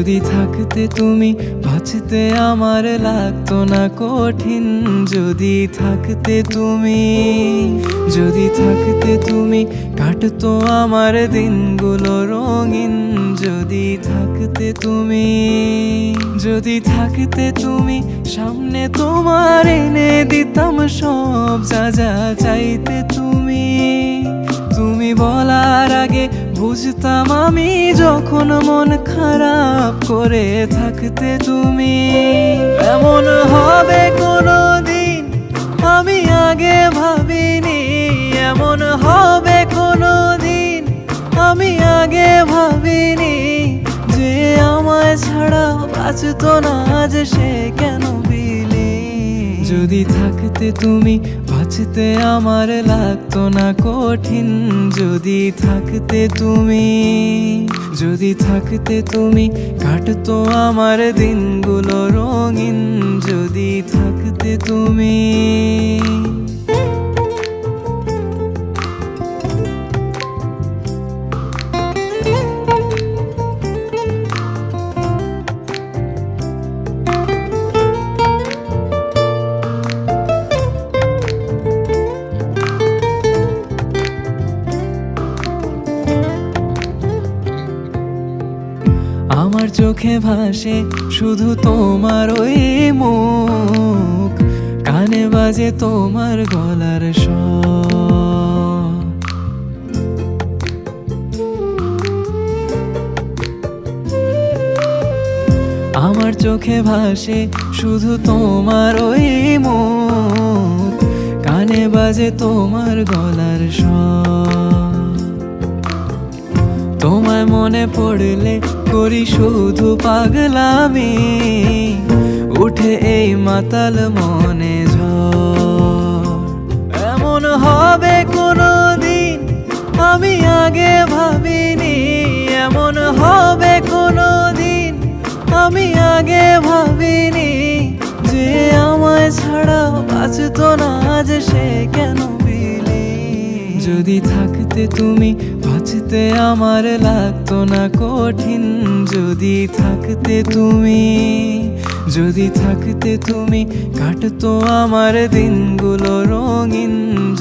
যদি থাকতে তুমি বাঁচতে আমার লাগতো না কঠিন। যদি থাকতে তুমি, যদি থাকতে তুমি কাটতো আমার দিনগুলো রঙিন। যদি থাকতে তুমি, যদি থাকতে তুমি সামনে তোমার এনে দিতাম সব যা যা চাইতে তুমি। তুমি বলার আগে বুঝতাম আমি যখন মন খারাপ করে থাকতে তুমি। এমন হবে কোনোদিন আমি আগে ভাবিনি, এমন হবে কোনোদিন আমি আগে ভাবিনি। যে আমায় ছাড়া বাঁচতো না যে সে কেন বিলি। যদি থাকতে তুমি বাঁচতে আমার লাগতো না কঠিন। যদি থাকতে তুমি, যদি থাকতে তুমি কাটতো আমার দিনগুলো রঙিন। যদি থাকতে তুমি। আমার চোখে ভাসে শুধু তোমার ওই মুখ, কানে বাজে তোমার গলার স্বর। আমার চোখে ভাসে শুধু তোমার ওই মুখ, কানে বাজে তোমার গলার স্বর। তোমায় মনে পড়লে করি শুধু পাগলামি, উঠে এই মাতাল মনে ঝড়। এমন হবে কোনোদিন আমি আগে ভাবিনি, এমন হবে কোনোদিন আমি আগে ভাবিনি। যে আমায় ছাড়া বাঁচতো না যে সে কেন বিলি। যদি থাকতে তুমি বাঁচতে আমার লাগতো না কঠিন। যদি থাকতে তুমি, যদি থাকতে তুমি কাটতো আমার দিনগুলো রঙিন।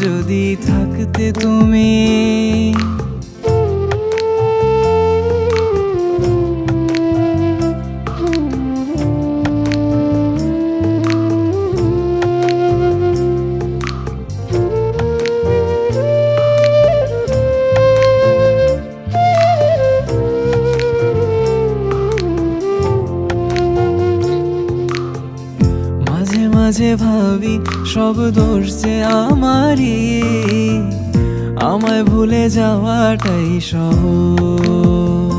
যদি থাকতে তুমি। মাঝে ভাবি সব দোষ যে আমারই, আমায় ভুলে যাওয়াটাই সহজ।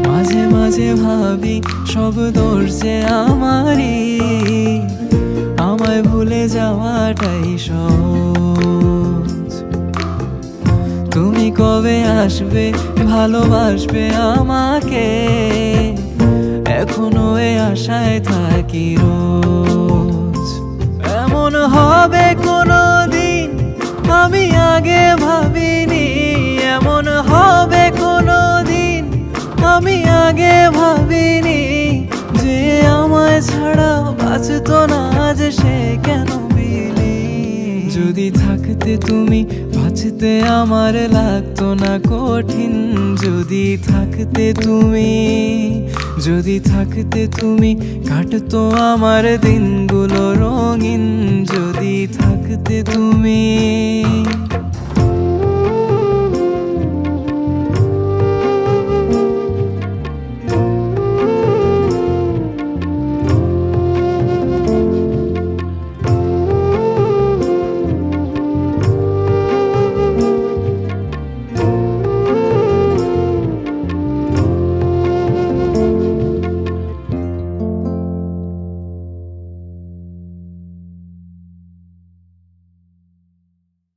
মাঝে মাঝে ভাবি সব দোষ যে আমারই, আমায় ভুলে যাওয়াটাই সহজ। তুমি কবে আসবে ভালোবাসবে আমাকে, এখনো এ আশায় থাকি রোজ। এমন হবে কোনোদিন আমি আগে ভাবিনি, এমন হবে কোনোদিন আমি আগে ভাবিনি। যে আমায় ছাড়া বাঁচতো না যে সে কেন বিলি। যদি থাকতে তুমি বাঁচতে আমার লাগতো না কঠিন। যদি থাকতে তুমি, যদি থাকতে তুমি কাটতো আমার দিনগুলো রঙিন। যদি থাকতে তুমি।